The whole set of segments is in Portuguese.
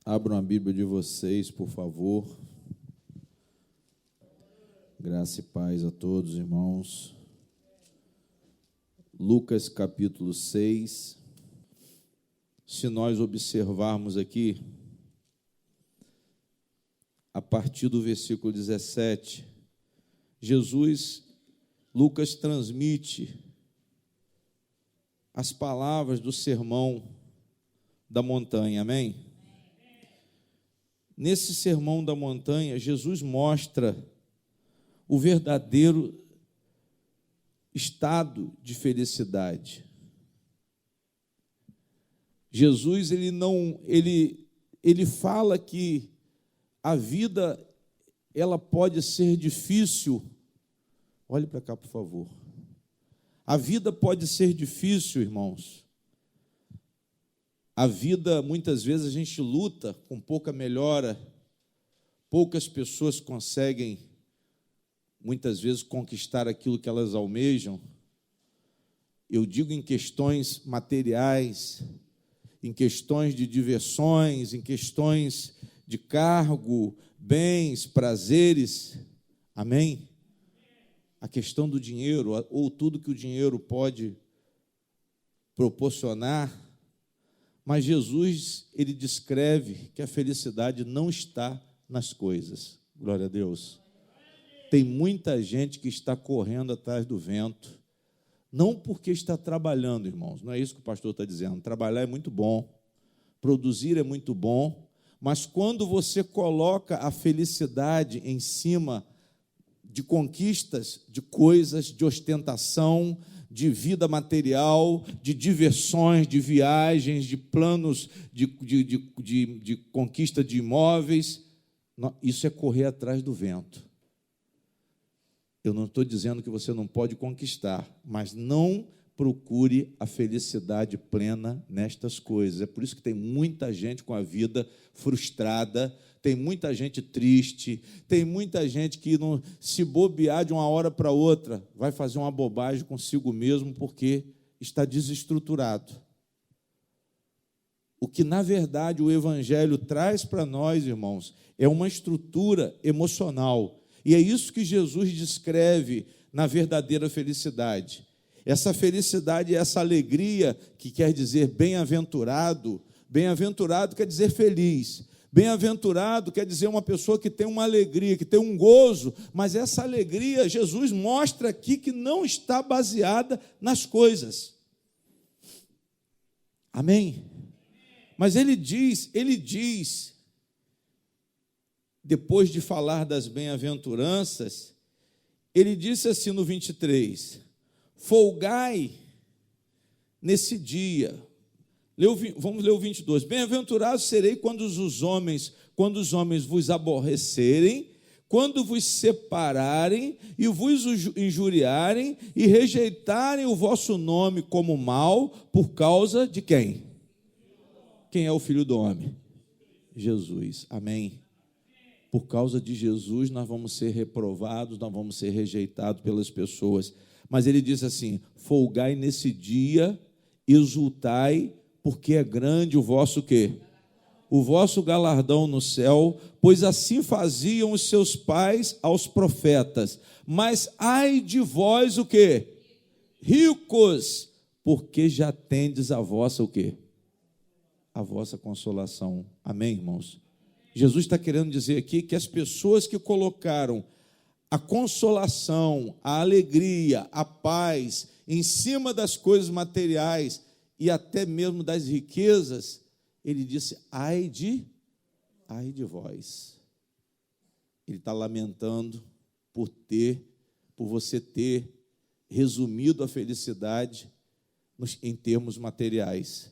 Abram a Bíblia de vocês, por favor. Graça e paz a todos, irmãos. Lucas capítulo 6. Se nós observarmos aqui, a partir do versículo 17, Lucas transmite as palavras do sermão da montanha, amém? Nesse sermão da montanha, Jesus mostra o verdadeiro estado de felicidade. Jesus, ele fala que a vida, ela pode ser difícil. Olhe para cá, por favor. A vida pode ser difícil, irmãos. A vida, muitas vezes, a gente luta com pouca melhora. Poucas pessoas conseguem, muitas vezes, conquistar aquilo que elas almejam. Eu digo em questões materiais, em questões de diversões, em questões de cargo, bens, prazeres. Amém? A questão do dinheiro, ou tudo que o dinheiro pode proporcionar. Mas Jesus, ele descreve que a felicidade não está nas coisas. Glória a Deus. Tem muita gente que está correndo atrás do vento, não porque está trabalhando, irmãos, não é isso que o pastor está dizendo. Trabalhar é muito bom, produzir é muito bom, mas quando você coloca a felicidade em cima de conquistas, de coisas, de ostentação, de vida material, de diversões, de viagens, de planos de conquista de imóveis, isso é correr atrás do vento. Eu não estou dizendo que você não pode conquistar, mas não procure a felicidade plena nestas coisas. É por isso que tem muita gente com a vida frustrada, tem muita gente triste, tem muita gente que, não se bobear de uma hora para outra, vai fazer uma bobagem consigo mesmo porque está desestruturado. O que, na verdade, o Evangelho traz para nós, irmãos, é uma estrutura emocional. E é isso que Jesus descreve na verdadeira felicidade. Essa felicidade, essa alegria, que quer dizer bem-aventurado. Bem-aventurado quer dizer feliz. Bem-aventurado quer dizer uma pessoa que tem uma alegria, que tem um gozo, mas essa alegria, Jesus mostra aqui que não está baseada nas coisas. Amém? Mas ele diz, depois de falar das bem-aventuranças, ele disse assim no 23, folgai nesse dia. Vamos ler o 22. Bem-aventurados serei quando os homens vos aborrecerem, quando vos separarem e vos injuriarem e rejeitarem o vosso nome como mal, por causa de quem? Quem é o Filho do Homem? Jesus. Amém. Por causa de Jesus, nós vamos ser reprovados, nós vamos ser rejeitados pelas pessoas. Mas ele diz assim, folgai nesse dia, exultai, porque é grande o vosso quê? O vosso galardão no céu, pois assim faziam os seus pais aos profetas. Mas ai de vós o quê? Ricos, porque já tendes a vossa o quê? A vossa consolação. Amém, irmãos? Jesus está querendo dizer aqui que as pessoas que colocaram a consolação, a alegria, a paz em cima das coisas materiais e até mesmo das riquezas, ele disse, ai de vós. Ele está lamentando por você ter resumido a felicidade em termos materiais.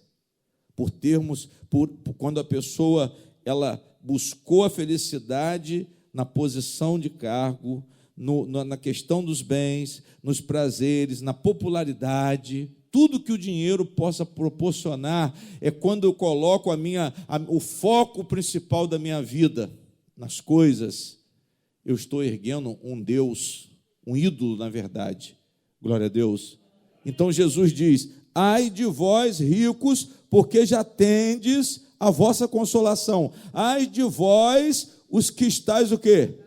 Quando a pessoa ela buscou a felicidade na posição de cargo, na questão dos bens, nos prazeres, na popularidade, tudo que o dinheiro possa proporcionar, é quando eu coloco o foco principal da minha vida nas coisas, eu estou erguendo um Deus, um ídolo, na verdade. Glória a Deus. Então Jesus diz, ai de vós ricos, porque já tendes a vossa consolação. Ai de vós, os que estáis o quê?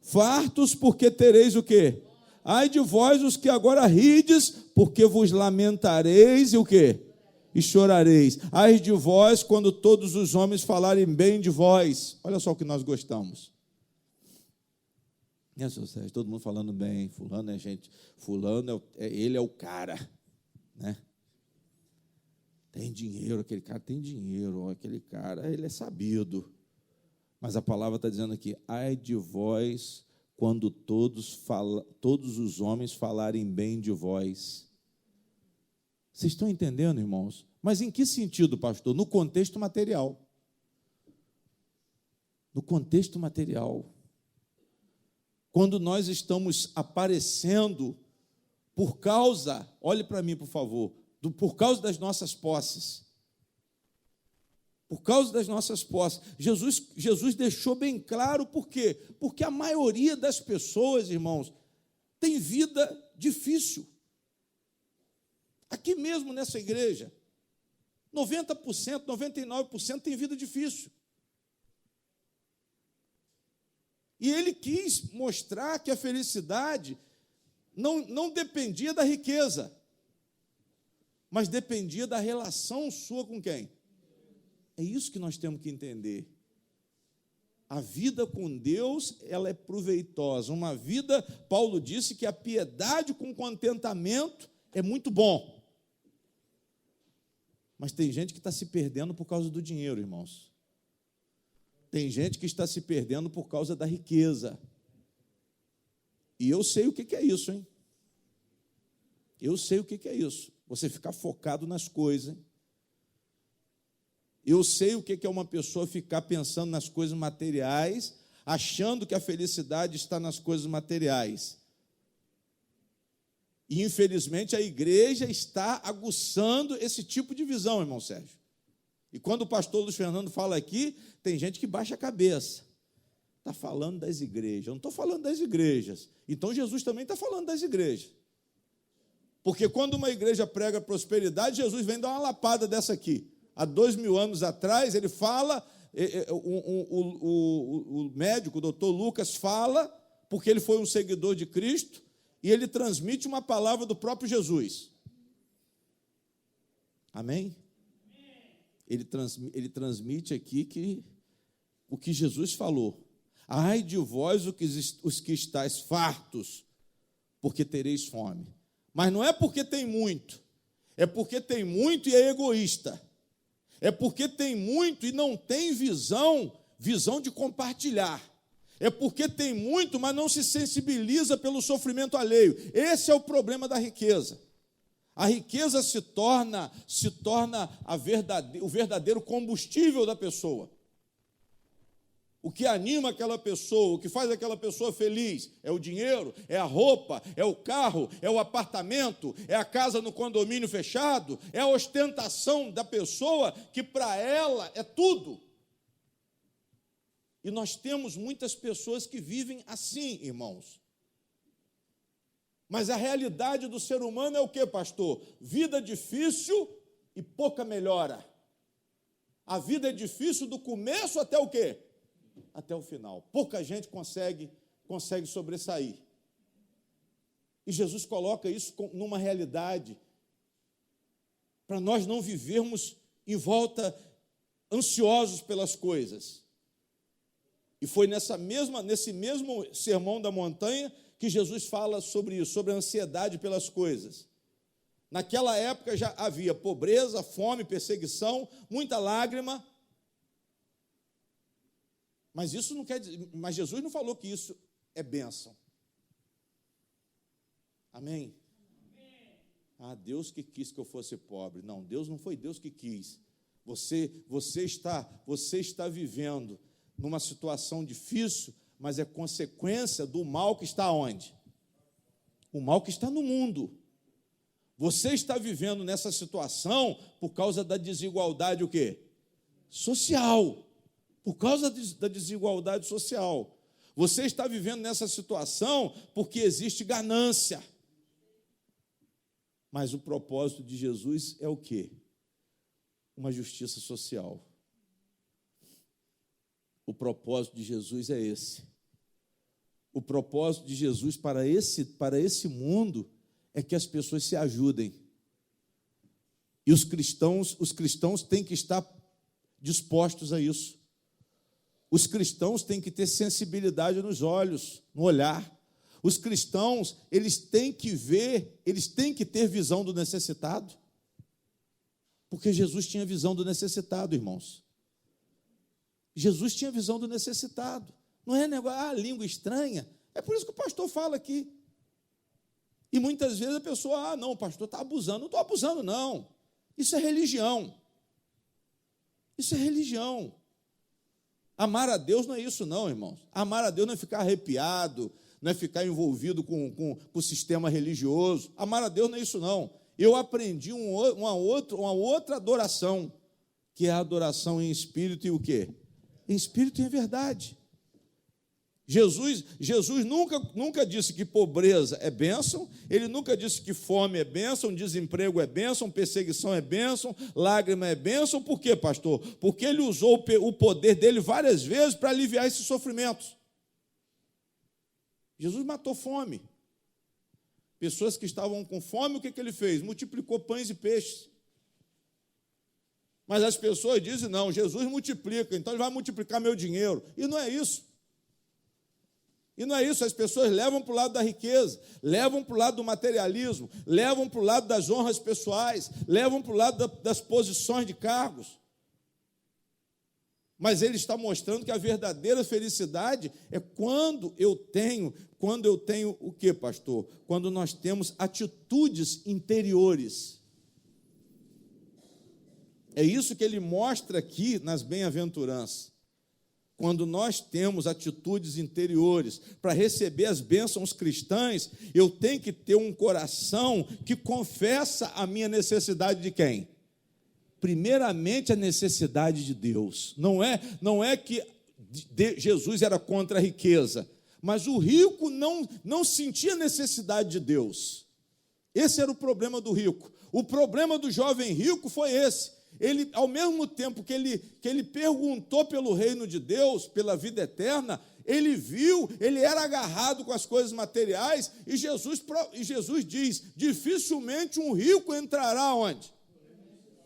Fartos, porque tereis o quê? Ai de vós, os que agora rides, porque vos lamentareis e o quê? E chorareis. Ai de vós, quando todos os homens falarem bem de vós. Olha só o que nós gostamos. Sérgio, todo mundo falando bem, fulano é gente, fulano ele é o cara, né? Tem dinheiro, aquele cara tem dinheiro, aquele cara, ele é sabido. Mas a palavra está dizendo aqui, ai de vós, quando todos os homens falarem bem de vós. Vocês estão entendendo, irmãos? Mas em que sentido, pastor? No contexto material. No contexto material. Quando nós estamos aparecendo por causa, olhe para mim, por favor, por causa das nossas posses. Por causa das nossas posses. Jesus deixou bem claro por quê? Porque a maioria das pessoas, irmãos, tem vida difícil. Aqui mesmo nessa igreja, 90%, 99% tem vida difícil. E ele quis mostrar que a felicidade não dependia da riqueza, mas dependia da relação sua com quem? É isso que nós temos que entender. A vida com Deus, ela é proveitosa. Uma vida, Paulo disse que a piedade com contentamento é muito bom. Mas tem gente que está se perdendo por causa do dinheiro, irmãos. Tem gente que está se perdendo por causa da riqueza. E eu sei o que é isso, hein? Eu sei o que é isso. Você ficar focado nas coisas. Eu sei o que é uma pessoa ficar pensando nas coisas materiais, achando que a felicidade está nas coisas materiais. E, infelizmente, a igreja está aguçando esse tipo de visão, irmão Sérgio. E quando o pastor Luiz Fernando fala aqui, tem gente que baixa a cabeça. Está falando das igrejas. Eu não estou falando das igrejas. Então, Jesus também está falando das igrejas. Porque quando uma igreja prega prosperidade, Jesus vem dar uma lapada dessa aqui. Há 2000 anos atrás, ele fala, o médico, o doutor Lucas, fala, porque ele foi um seguidor de Cristo, e ele transmite uma palavra do próprio Jesus. Amém? Ele transmite aqui o que Jesus falou. Ai de vós, os que estáis fartos, porque tereis fome. Mas não é porque tem muito, é porque tem muito e é egoísta. É porque tem muito e não tem visão de compartilhar. É porque tem muito, mas não se sensibiliza pelo sofrimento alheio. Esse é o problema da riqueza. A riqueza se torna o verdadeiro combustível da pessoa. O que anima aquela pessoa, o que faz aquela pessoa feliz, é o dinheiro, é a roupa, é o carro, é o apartamento, é a casa no condomínio fechado, é a ostentação da pessoa, que para ela é tudo. E nós temos muitas pessoas que vivem assim, irmãos. Mas a realidade do ser humano é o quê, pastor? Vida difícil e pouca melhora. A vida é difícil do começo até o quê? Até o final. Pouca gente consegue sobressair. E Jesus coloca isso numa realidade para nós não vivermos em volta ansiosos pelas coisas. E foi nesse mesmo sermão da montanha que Jesus fala sobre isso, sobre a ansiedade pelas coisas. Naquela época já havia pobreza, fome, perseguição, muita lágrima. Mas isso não quer dizer, mas Jesus não falou que isso é bênção. Amém? Ah, Deus que quis que eu fosse pobre. Não, Deus não foi Deus que quis. Você está vivendo numa situação difícil, mas é consequência do mal que está onde? O mal que está no mundo. Você está vivendo nessa situação por causa da desigualdade o quê? Social. Por causa da desigualdade social. Você está vivendo nessa situação porque existe ganância. Mas o propósito de Jesus é o quê? Uma justiça social. O propósito de Jesus é esse. O propósito de Jesus para esse mundo é que as pessoas se ajudem. E os cristãos têm que estar dispostos a isso. Os cristãos têm que ter sensibilidade nos olhos, no olhar. Os cristãos, eles têm que ver, eles têm que ter visão do necessitado. Porque Jesus tinha visão do necessitado, irmãos. Jesus tinha visão do necessitado. Não é negócio, língua estranha. É por isso que o pastor fala aqui. E muitas vezes a pessoa, não, o pastor está abusando. Não estou abusando, não. Isso é religião. Isso é religião. Amar a Deus não é isso, não, irmãos. Amar a Deus não é ficar arrepiado, não é ficar envolvido com o sistema religioso. Amar a Deus não é isso, não. Eu aprendi uma outra adoração, que é a adoração em espírito e o quê? Em espírito e em verdade. Jesus nunca disse que pobreza é bênção, ele nunca disse que fome é bênção, desemprego é bênção, perseguição é bênção, lágrima é bênção. Por quê, pastor? Porque ele usou o poder dele várias vezes para aliviar esses sofrimentos. Jesus matou fome. Pessoas que estavam com fome, o que ele fez? Multiplicou pães e peixes. Mas as pessoas dizem, não, Jesus multiplica, então ele vai multiplicar meu dinheiro. E não é isso. E não é isso, as pessoas levam para o lado da riqueza, levam para o lado do materialismo, levam para o lado das honras pessoais, levam para o lado das posições de cargos. Mas ele está mostrando que a verdadeira felicidade é quando eu tenho o quê, pastor? Quando nós temos atitudes interiores. É isso que ele mostra aqui nas bem-aventuranças. Quando nós temos atitudes interiores para receber as bênçãos cristãs, eu tenho que ter um coração que confessa a minha necessidade de quem? Primeiramente, a necessidade de Deus. Não é que Jesus era contra a riqueza, mas o rico não sentia necessidade de Deus. Esse era o problema do rico. O problema do jovem rico foi esse. Ele, ao mesmo tempo que ele perguntou pelo reino de Deus, pela vida eterna, ele viu, ele era agarrado com as coisas materiais, e Jesus diz, dificilmente um rico entrará onde?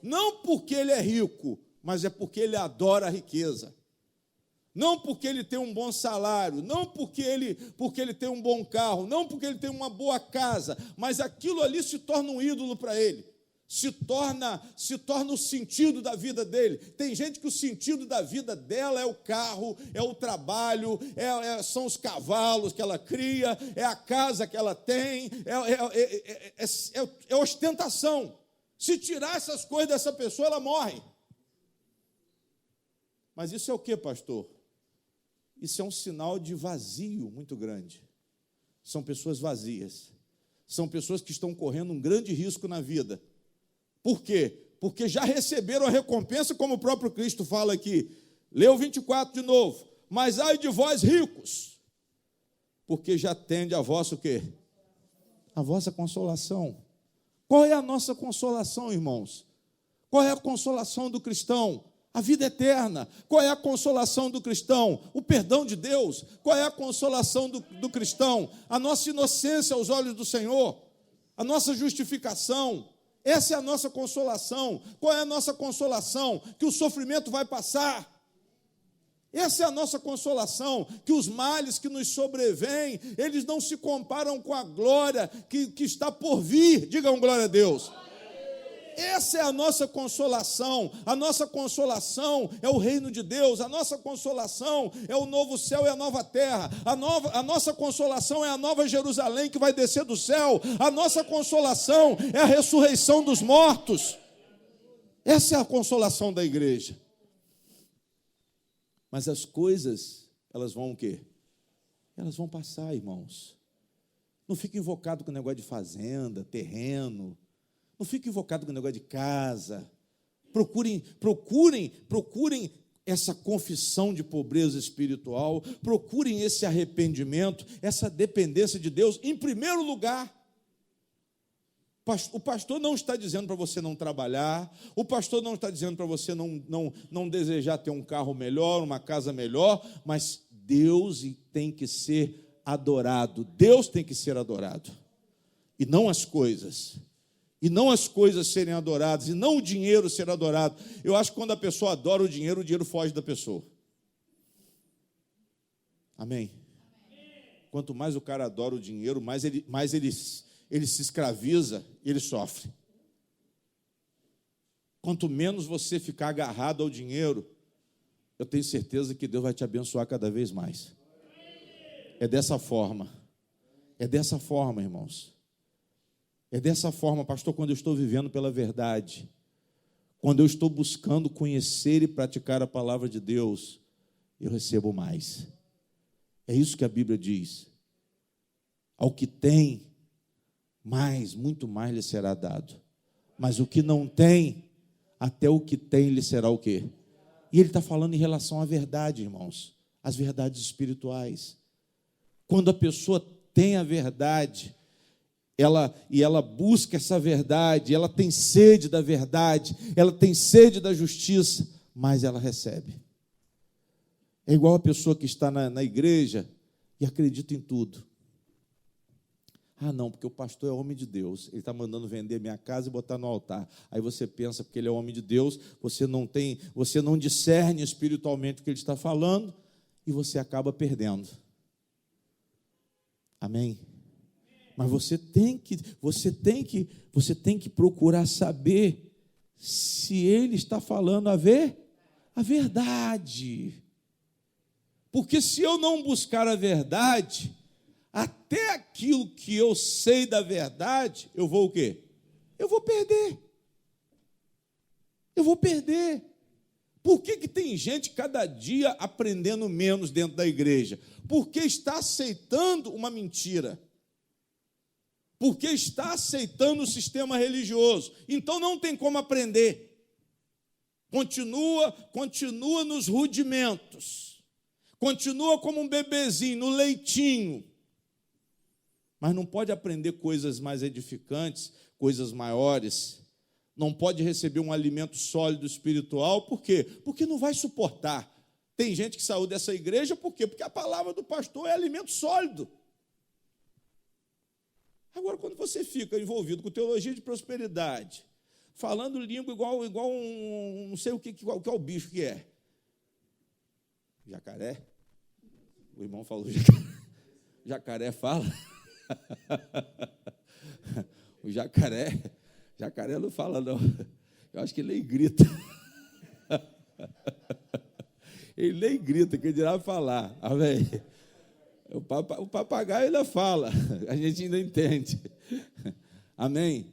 Não porque ele é rico, mas é porque ele adora a riqueza. Não porque ele tem um bom salário, não porque ele tem um bom carro, não porque ele tem uma boa casa, mas aquilo ali se torna um ídolo para ele. Se torna o sentido da vida dele. Tem gente que o sentido da vida dela é o carro, é o trabalho, são os cavalos que ela cria, é a casa que ela tem, é ostentação. Se tirar essas coisas dessa pessoa, ela morre. Mas isso é o quê, pastor? Isso é um sinal de vazio muito grande. São pessoas vazias. São pessoas que estão correndo um grande risco na vida. Por quê? Porque já receberam a recompensa, como o próprio Cristo fala aqui. Lê o 24 de novo. Mas ai de vós ricos, porque já tende a vossa o quê? A vossa consolação. Qual é a nossa consolação, irmãos? Qual é a consolação do cristão? A vida eterna. Qual é a consolação do cristão? O perdão de Deus. Qual é a consolação do cristão? A nossa inocência aos olhos do Senhor. A nossa justificação. Essa é a nossa consolação. Qual é a nossa consolação? Que o sofrimento vai passar. Essa é a nossa consolação, que os males que nos sobrevêm, eles não se comparam com a glória que está por vir. Digam glória a Deus. Essa é a nossa consolação. A nossa consolação é o reino de Deus. A nossa consolação é o novo céu e a nova terra. A nossa consolação é a nova Jerusalém que vai descer do céu. A nossa consolação é a ressurreição dos mortos. Essa é a consolação da igreja. Mas as coisas, elas vão o quê? Elas vão passar, irmãos. Não fique invocado com o negócio de fazenda, terreno. Não fique invocado com o negócio de casa. Procurem essa confissão de pobreza espiritual. Procurem esse arrependimento, essa dependência de Deus, em primeiro lugar. O pastor não está dizendo para você não trabalhar, o pastor não está dizendo para você não desejar ter um carro melhor, uma casa melhor, mas Deus tem que ser adorado, Deus tem que ser adorado, e não as coisas serem adoradas, e não o dinheiro ser adorado. Eu acho que quando a pessoa adora o dinheiro foge da pessoa. Amém? Quanto mais o cara adora o dinheiro, mais ele se escraviza, ele sofre. Quanto menos você ficar agarrado ao dinheiro, eu tenho certeza que Deus vai te abençoar cada vez mais. É dessa forma, irmãos. É dessa forma, pastor, quando eu estou vivendo pela verdade, quando eu estou buscando conhecer e praticar a palavra de Deus, eu recebo mais. É isso que a Bíblia diz. Ao que tem, muito mais lhe será dado. Mas o que não tem, até o que tem lhe será o quê? E ele está falando em relação à verdade, irmãos, as verdades espirituais. Quando a pessoa tem a verdade, ela busca essa verdade, ela tem sede da verdade, ela tem sede da justiça, mas ela recebe. É igual a pessoa que está na igreja e acredita em tudo. Ah, não, porque o pastor é homem de Deus, ele está mandando vender minha casa e botar no altar. Aí você pensa, porque ele é homem de Deus, você não discerne espiritualmente o que ele está falando e você acaba perdendo. Amém? Mas você tem que procurar saber se ele está falando a verdade. Porque se eu não buscar a verdade, até aquilo que eu sei da verdade, eu vou o quê? Eu vou perder. Por que tem gente cada dia aprendendo menos dentro da igreja? Porque está aceitando uma mentira. Porque está aceitando o sistema religioso. Então não tem como aprender. Continua nos rudimentos. Continua como um bebezinho, no leitinho. Mas não pode aprender coisas mais edificantes, coisas maiores. Não pode receber um alimento sólido espiritual. Por quê? Porque não vai suportar. Tem gente que saiu dessa igreja, por quê? Porque a palavra do pastor é alimento sólido. Agora, quando você fica envolvido com teologia de prosperidade, falando língua igual não sei qual é o bicho que é. Jacaré? O irmão falou jacaré. Jacaré fala. O jacaré não fala, não. Eu acho que ele nem grita. Ele nem grita, que ele dirá falar. Amém? O papagaio ainda fala, a gente ainda entende. Amém?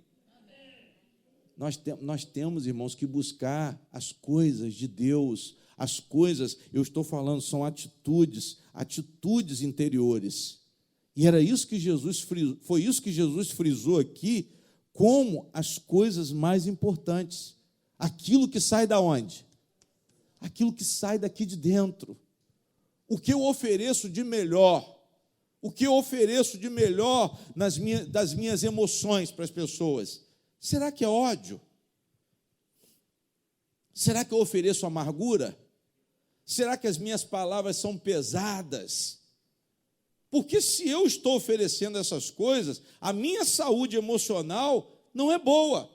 Nós temos, irmãos, que buscar as coisas de Deus. As coisas, eu estou falando, são atitudes interiores. E era isso que foi isso que Jesus frisou aqui, como as coisas mais importantes. Aquilo que sai da onde? Aquilo que sai daqui de dentro. O que eu ofereço de melhor? O que eu ofereço de melhor das minhas emoções para as pessoas? Será que é ódio? Será que eu ofereço amargura? Será que as minhas palavras são pesadas? Porque se eu estou oferecendo essas coisas, a minha saúde emocional não é boa.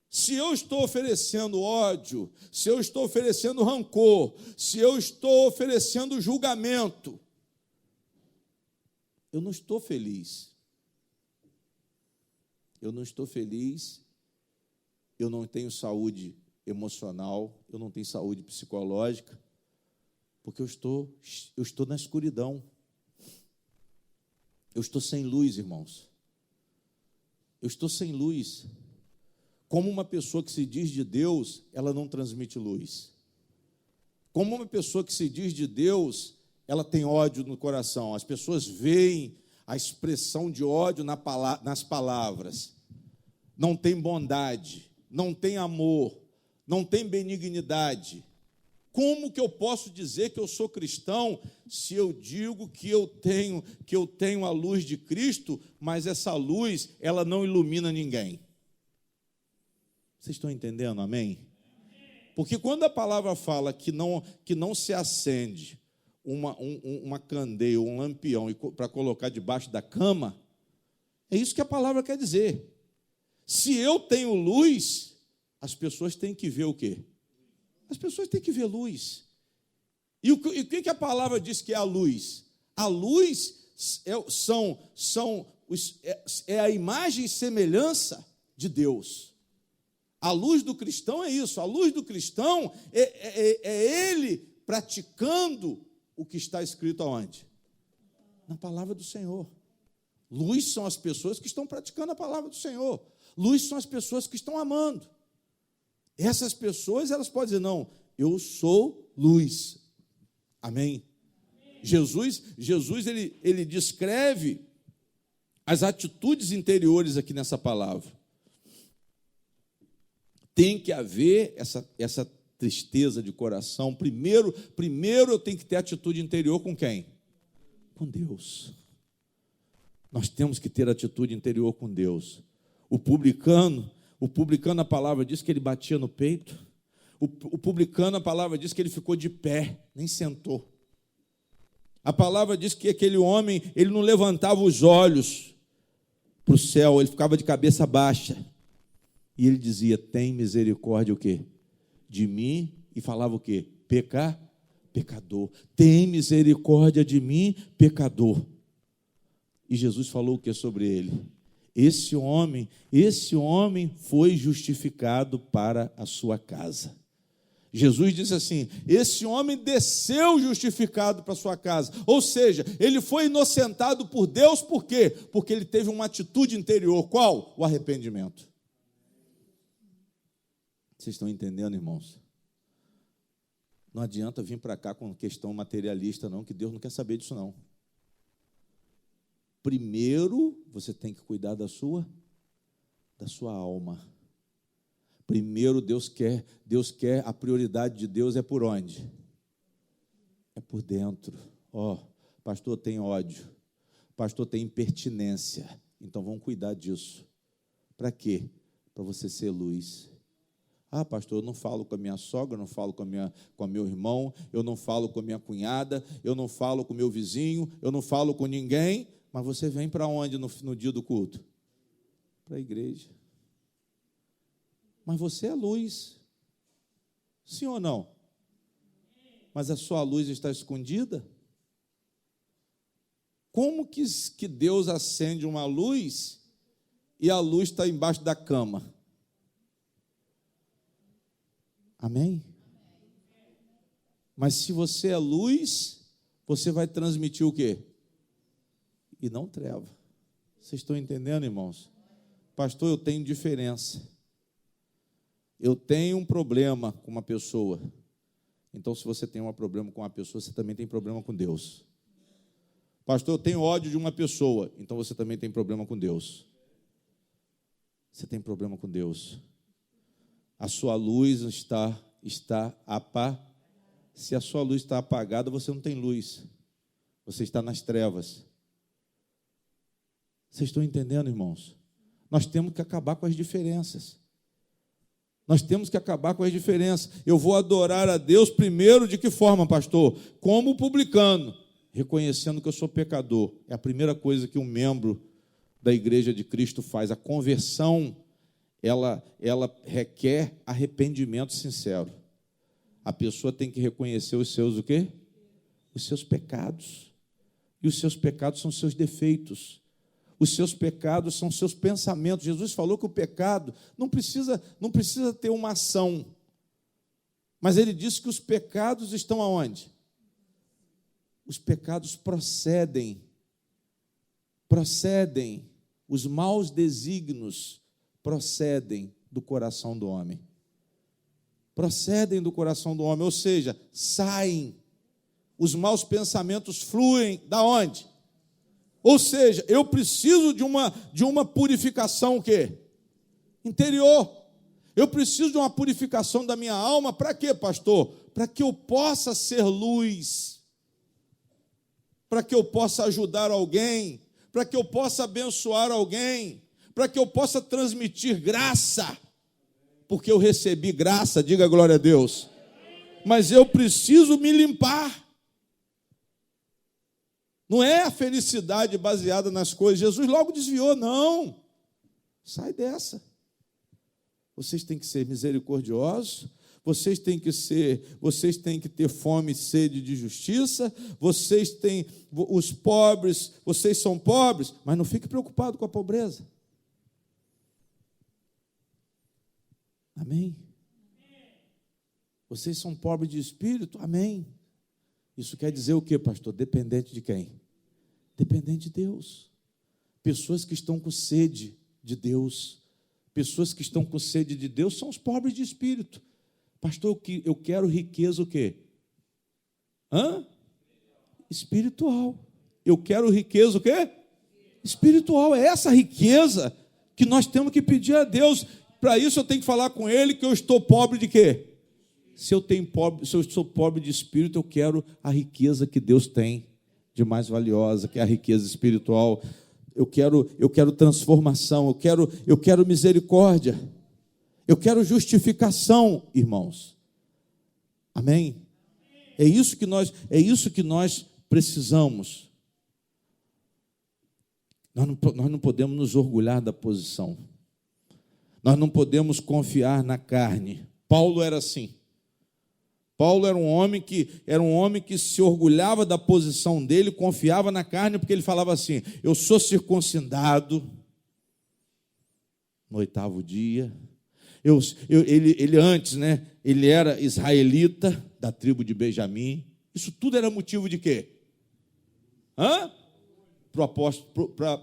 Se eu estou oferecendo ódio, se eu estou oferecendo rancor, se eu estou oferecendo julgamento, eu não estou feliz. Eu não estou feliz, eu não tenho saúde emocional, eu não tenho saúde psicológica, porque eu estou na escuridão. Eu estou sem luz, irmãos. Eu estou sem luz. Como uma pessoa que se diz de Deus, ela não transmite luz. Como uma pessoa que se diz de Deus, ela tem ódio no coração. As pessoas veem a expressão de ódio nas palavras. Não tem bondade, não tem amor, não tem benignidade. Como que eu posso dizer que eu sou cristão se eu digo que eu tenho a luz de Cristo, mas essa luz, ela não ilumina ninguém? Vocês estão entendendo, amém? Porque quando a palavra fala que não se acende uma candeia, um lampião para colocar debaixo da cama, é isso que a palavra quer dizer. Se eu tenho luz, as pessoas têm que ver o quê? As pessoas têm que ver luz. E o que a palavra diz que é a luz? A luz é a imagem e semelhança de Deus. A luz do cristão é isso. A luz do cristão é ele praticando o que está escrito aonde? Na palavra do Senhor. Luz são as pessoas que estão praticando a palavra do Senhor. Luz são as pessoas que estão amando. Essas pessoas, elas podem dizer, não, eu sou luz. Amém? Jesus ele descreve as atitudes interiores aqui nessa palavra. Tem que haver essa tristeza de coração. Primeiro eu tenho que ter atitude interior com quem? Com Deus. Nós temos que ter atitude interior com Deus. O publicano, a palavra diz que ele batia no peito. O publicano, a palavra diz que ele ficou de pé, nem sentou. A palavra diz que aquele homem, ele não levantava os olhos para o céu, ele ficava de cabeça baixa. E ele dizia, tem misericórdia o quê? De mim, e falava o quê? Pecador. Tem misericórdia de mim, pecador. E Jesus falou o que sobre ele? Esse homem foi justificado para a sua casa. Jesus disse assim, esse homem desceu justificado para a sua casa. Ou seja, ele foi inocentado por Deus, por quê? Porque ele teve uma atitude interior. Qual? O arrependimento. Vocês estão entendendo, irmãos? Não adianta vir para cá com questão materialista, não, que Deus não quer saber disso, não. Primeiro, você tem que cuidar da sua alma. Primeiro, Deus quer, a prioridade de Deus é por onde? É por dentro. Pastor tem ódio, pastor tem impertinência, então vamos cuidar disso. Para quê? Para você ser luz. Pastor, eu não falo com a minha sogra, eu não falo com meu irmão, eu não falo com a minha cunhada, eu não falo com o meu vizinho, eu não falo com ninguém, mas você vem para onde no dia do culto? Para a igreja. Mas você é luz. Sim ou não? Mas a sua luz está escondida? Como que Deus acende uma luz e a luz está embaixo da cama? Amém? Mas se você é luz, você vai transmitir o quê? E não treva. Vocês estão entendendo, irmãos? Pastor, eu tenho diferença. Eu tenho um problema com uma pessoa. Então, se você tem um problema com uma pessoa, você também tem problema com Deus. Pastor, eu tenho ódio de uma pessoa. Então, você também tem problema com Deus. Você tem problema com Deus. A sua luz está apagada. Se a sua luz está apagada, você não tem luz. Você está nas trevas. Vocês estão entendendo, irmãos? Nós temos que acabar com as diferenças. Nós temos que acabar com as diferenças. Eu vou adorar a Deus primeiro de que forma, pastor? Como publicano, reconhecendo que eu sou pecador. É a primeira coisa que um membro da Igreja de Cristo faz. A conversão, ela requer arrependimento sincero. A pessoa tem que reconhecer os seus o quê? Os seus pecados. E os seus pecados são seus defeitos. Os seus pecados são seus pensamentos. Jesus falou que o pecado não precisa ter uma ação. Mas ele disse que os pecados estão aonde? Os pecados procedem. Os maus desígnios procedem do coração do homem. Procedem do coração do homem, ou seja, saem. Os maus pensamentos fluem da onde? Ou seja, eu preciso de uma purificação o quê? Interior. Eu preciso de uma purificação da minha alma. Para quê, pastor? para que eu possa ser luz, para que eu possa ajudar alguém, para que eu possa abençoar alguém, para que eu possa transmitir graça, porque eu recebi graça, diga glória a Deus, mas eu preciso me limpar. Não é a felicidade baseada nas coisas. Jesus logo desviou, não. Sai dessa. Vocês têm que ser misericordiosos, vocês têm que ter fome e sede de justiça, os pobres, vocês são pobres, mas não fique preocupado com a pobreza. Amém? Vocês são pobres de espírito? Amém. Isso quer dizer o quê, pastor? Dependente de quem? Dependente de Deus. Pessoas que estão com sede de Deus. Pessoas que estão com sede de Deus são os pobres de espírito. Pastor, eu quero riqueza o quê? Espiritual. Eu quero riqueza o quê? Espiritual. É essa riqueza que nós temos que pedir a Deus. Para isso eu tenho que falar com Ele que eu estou pobre de quê? Se eu sou pobre de espírito, eu quero a riqueza que Deus tem de mais valiosa, que é a riqueza espiritual. Eu quero transformação, eu quero misericórdia, eu quero justificação, irmãos. Amém? É isso que nós precisamos. Nós não podemos nos orgulhar da posição. Nós não podemos confiar na carne. Paulo era assim. Paulo era um homem que se orgulhava da posição dele, confiava na carne, porque ele falava assim: eu sou circuncidado no 8º dia. Ele antes, né? Ele era israelita da tribo de Benjamim. Isso tudo era motivo de quê?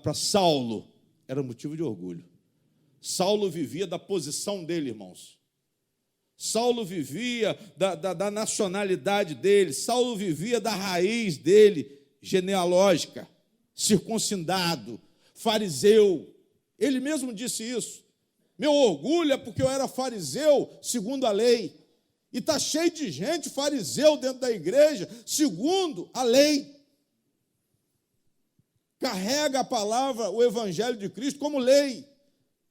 Para Saulo era motivo de orgulho. Saulo vivia da posição dele, irmãos. Saulo vivia da nacionalidade dele, Saulo vivia da raiz dele, genealógica, circuncidado, fariseu. Ele mesmo disse isso. Meu orgulho é porque eu era fariseu segundo a lei. E está cheio de gente fariseu dentro da igreja segundo a lei. Carrega a palavra, o evangelho de Cristo como lei.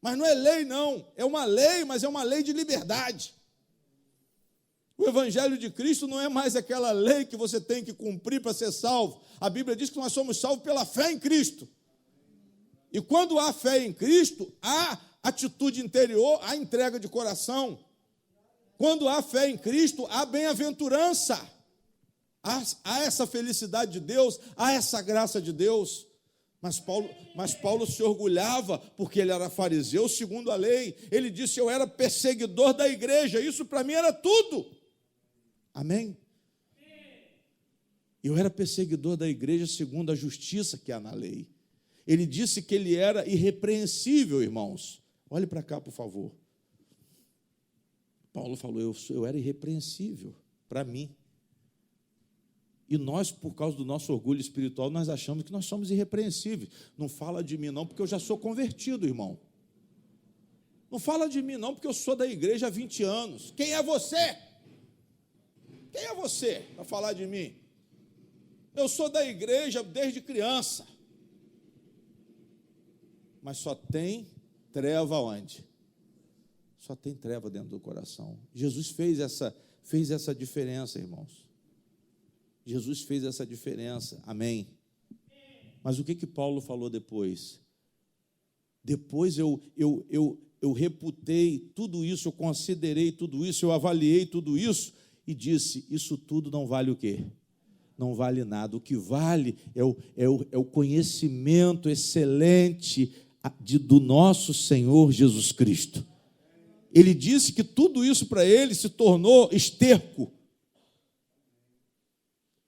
Mas não é lei, não. É uma lei, mas é uma lei de liberdade. O evangelho de Cristo não é mais aquela lei que você tem que cumprir para ser salvo. A Bíblia diz que nós somos salvos pela fé em Cristo. E quando há fé em Cristo, há atitude interior, há entrega de coração. Quando há fé em Cristo, há bem-aventurança. Há essa felicidade de Deus, há essa graça de Deus. Mas Paulo se orgulhava porque ele era fariseu segundo a lei. Ele disse: eu era perseguidor da igreja, isso para mim era tudo. Amém? Eu era perseguidor da igreja segundo a justiça que há na lei. Ele disse que ele era irrepreensível, irmãos. Olhe para cá, por favor. Paulo falou: eu era irrepreensível para mim. E nós, por causa do nosso orgulho espiritual, nós achamos que nós somos irrepreensíveis. Não fala de mim não, porque eu já sou convertido, irmão. Não fala de mim não, porque eu sou da igreja há 20 anos. Quem é você? Quem é você para falar de mim? Eu sou da igreja desde criança. Mas só tem treva onde? Só tem treva dentro do coração. Jesus fez essa diferença, irmãos. Jesus fez essa diferença, amém? Mas o que Paulo falou depois? Depois eu reputei tudo isso, eu considerei tudo isso, eu avaliei tudo isso e disse: isso tudo não vale o quê? Não vale nada. O que vale é o conhecimento excelente do nosso Senhor Jesus Cristo. Ele disse que tudo isso para ele se tornou esterco.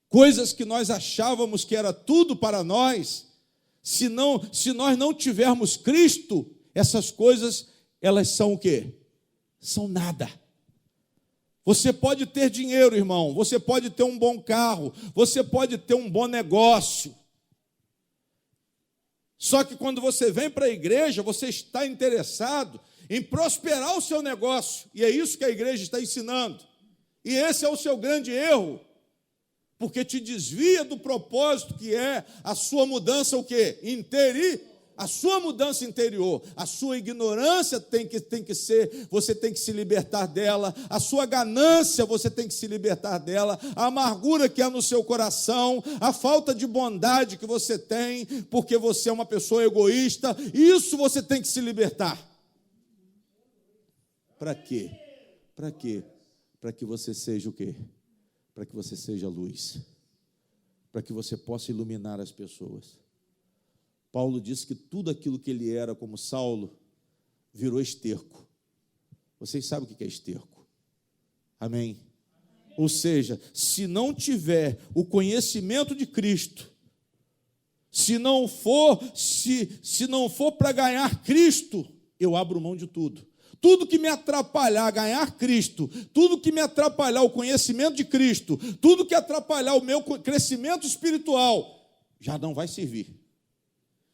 Coisas que nós achávamos que era tudo para nós, se nós não tivermos Cristo, essas coisas, elas são o quê? São nada. Você pode ter dinheiro, irmão, você pode ter um bom carro, você pode ter um bom negócio. Só que quando você vem para a igreja, você está interessado em prosperar o seu negócio, e é isso que a igreja está ensinando. E esse é o seu grande erro, porque te desvia do propósito que é a sua mudança, o quê? A sua mudança interior, a sua ignorância tem que ser, você tem que se libertar dela, a sua ganância você tem que se libertar dela, a amargura que há no seu coração, a falta de bondade que você tem, porque você é uma pessoa egoísta, isso você tem que se libertar. Para quê? Para quê? Para que você seja o quê? Para que você seja luz, para que você possa iluminar as pessoas. Paulo disse que tudo aquilo que ele era como Saulo virou esterco. Vocês sabem o que é esterco? Amém? Ou seja, se não tiver o conhecimento de Cristo, se não for para ganhar Cristo, eu abro mão de tudo. Tudo que me atrapalhar a ganhar Cristo, tudo que me atrapalhar o conhecimento de Cristo, tudo que atrapalhar o meu crescimento espiritual, já não vai servir.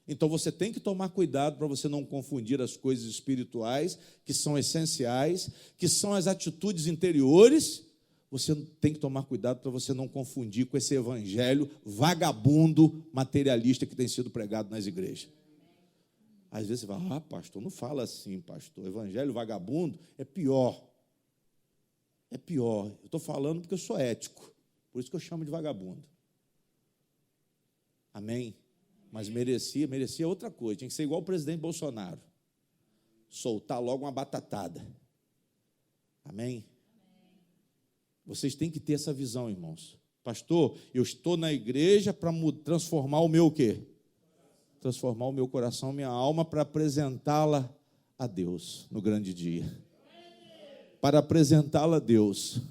Então você tem que tomar cuidado para você não confundir as coisas espirituais, que são essenciais, que são as atitudes interiores. Você tem que tomar cuidado para você não confundir com esse evangelho vagabundo, materialista que tem sido pregado nas igrejas. Às vezes você fala, pastor, não fala assim, pastor. Evangelho vagabundo é pior. É pior. Eu estou falando porque eu sou ético. Por isso que eu chamo de vagabundo. Amém? Mas merecia outra coisa. Tinha que ser igual o presidente Bolsonaro. Soltar logo uma batatada. Amém? Vocês têm que ter essa visão, irmãos. Pastor, eu estou na igreja para transformar o meu o quê? Transformar o meu coração, minha alma, para apresentá-la a Deus no grande dia. Para apresentá-la a Deus.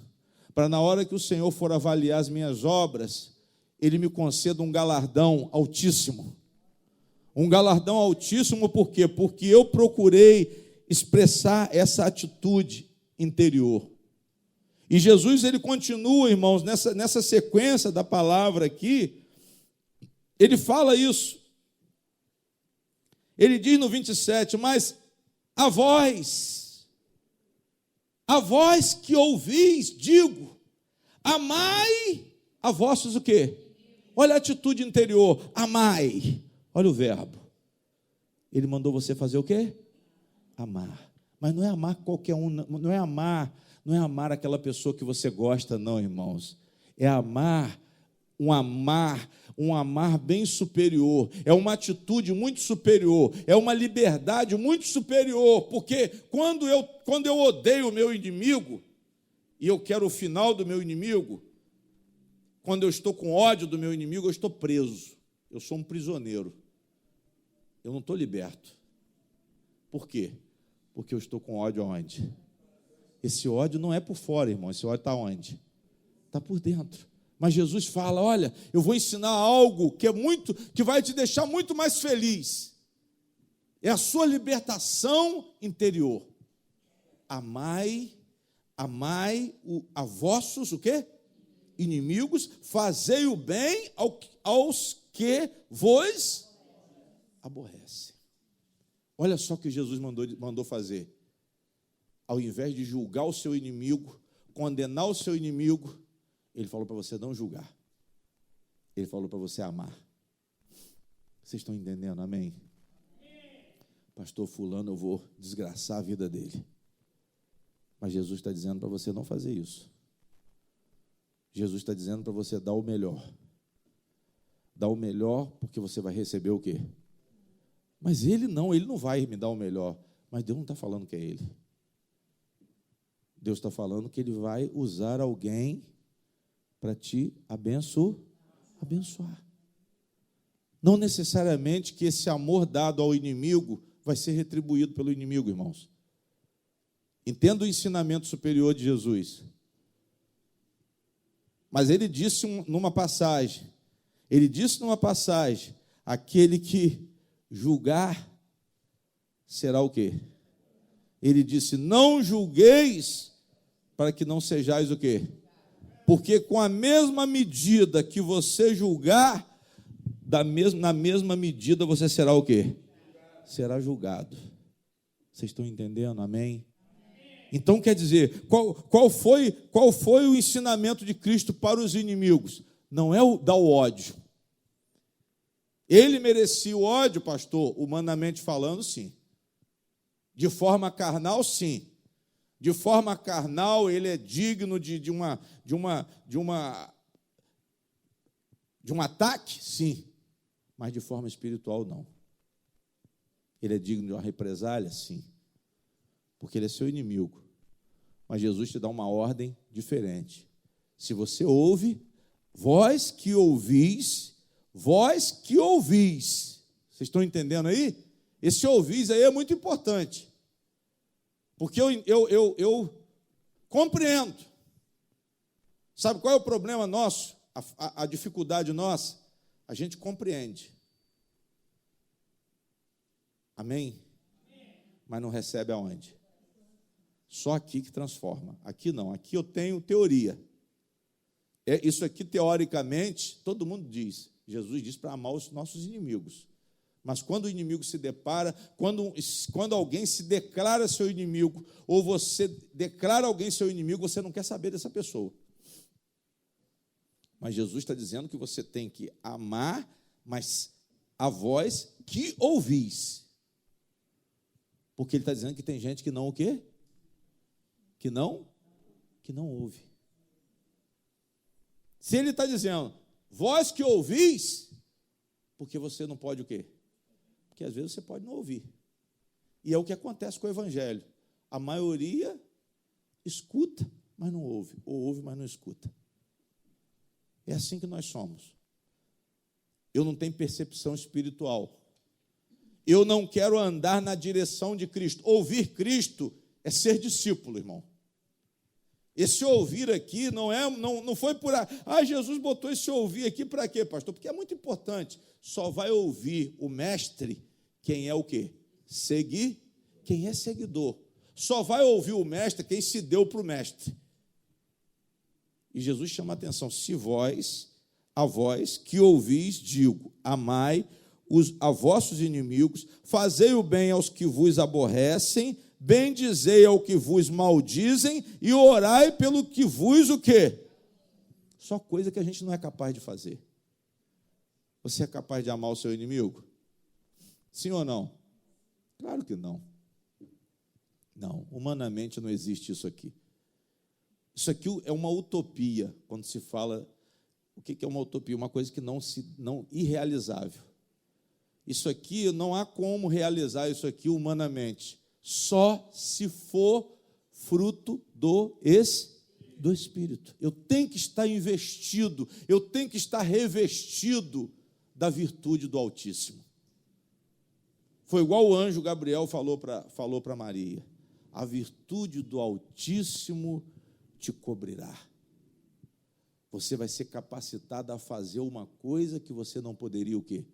Para na hora que o Senhor for avaliar as minhas obras, Ele me conceda um galardão altíssimo. Um galardão altíssimo por quê? Porque eu procurei expressar essa atitude interior. E Jesus, ele continua, irmãos, nessa sequência da palavra aqui, ele fala isso. Ele diz no 27, mas a vós que ouvis, digo, amai a vossos o quê? Olha a atitude interior, amai. Olha o verbo. Ele mandou você fazer o quê? Amar. Mas não é amar qualquer um, não é amar aquela pessoa que você gosta, não, irmãos. É amar um amar bem superior, é uma atitude muito superior, é uma liberdade muito superior, porque quando eu odeio o meu inimigo, e eu quero o final do meu inimigo, quando eu estou com ódio do meu inimigo, eu estou preso, eu sou um prisioneiro, eu não estou liberto. Por quê? Porque eu estou com ódio aonde? Esse ódio não é por fora, irmão, esse ódio está onde? Está por dentro. Mas Jesus fala, olha, eu vou ensinar algo que vai te deixar muito mais feliz. É a sua libertação interior. Amai a vossos, o quê? Inimigos, fazei o bem aos que vos aborrecem. Olha só o que Jesus mandou fazer. Ao invés de julgar o seu inimigo, condenar o seu inimigo, Ele falou para você não julgar. Ele falou para você amar. Vocês estão entendendo? Amém? Pastor fulano, eu vou desgraçar a vida dele. Mas Jesus está dizendo para você não fazer isso. Jesus está dizendo para você dar o melhor. Dar o melhor porque você vai receber o quê? Mas ele não vai me dar o melhor. Mas Deus não está falando que é ele. Deus está falando que ele vai usar alguém para te abençoar. Não necessariamente que esse amor dado ao inimigo vai ser retribuído pelo inimigo, irmãos. Entenda o ensinamento superior de Jesus. Mas ele disse numa passagem, aquele que julgar será o quê? Ele disse, não julgueis para que não sejais o quê? Porque com a mesma medida que você julgar, na mesma medida você será o quê? Será julgado. Vocês estão entendendo? Amém? Então, quer dizer, qual foi o ensinamento de Cristo para os inimigos? Não é dar o ódio. Ele merecia o ódio, pastor, humanamente falando, sim. De forma carnal, sim. De forma carnal, ele é digno de um ataque, sim. Mas de forma espiritual, não. Ele é digno de uma represália, sim. Porque ele é seu inimigo. Mas Jesus te dá uma ordem diferente. Se você ouve, vós que ouvis, vocês estão entendendo aí? Esse ouvis aí é muito importante. Porque eu compreendo. Sabe qual é o problema nosso? A dificuldade nossa? A gente compreende. Amém? Mas não recebe aonde? Só aqui que transforma. Aqui não. Aqui eu tenho teoria. Isso aqui, teoricamente, todo mundo diz. Jesus diz para amar os nossos inimigos. Mas quando o inimigo se depara, quando alguém se declara seu inimigo, ou você declara alguém seu inimigo, você não quer saber dessa pessoa. Mas Jesus está dizendo que você tem que amar, mas a vós que ouvis. Porque ele está dizendo que tem gente que não o quê? Que não ouve. Se ele está dizendo, vós que ouvis, porque você não pode o quê? Porque às vezes você pode não ouvir. E é o que acontece com o evangelho. A maioria escuta, mas não ouve. Ou ouve, mas não escuta. É assim que nós somos. Eu não tenho percepção espiritual. Eu não quero andar na direção de Cristo. Ouvir Cristo é ser discípulo, irmão. Esse ouvir aqui não foi por... Jesus botou esse ouvir aqui para quê, pastor? Porque é muito importante. Só vai ouvir o mestre quem é o quê? Quem é seguidor. Só vai ouvir o mestre quem se deu para o mestre. E Jesus chama a atenção. Se a vós que ouvis, digo, amai a vossos inimigos, fazei o bem aos que vos aborrecem, bendizei ao que vos maldizem e orai pelo que vos o quê? Só coisa que a gente não é capaz de fazer. Você é capaz de amar o seu inimigo? Sim ou não? Claro que não. Não, humanamente não existe isso aqui. Isso aqui é uma utopia, quando se fala... O que é uma utopia? Uma coisa que não irrealizável. Isso aqui, não há como realizar isso aqui humanamente. Só se for fruto do Espírito. Eu tenho que estar investido, eu tenho que estar revestido da virtude do Altíssimo. Foi igual o anjo Gabriel falou para Maria. A virtude do Altíssimo te cobrirá. Você vai ser capacitado a fazer uma coisa que você não poderia o quê?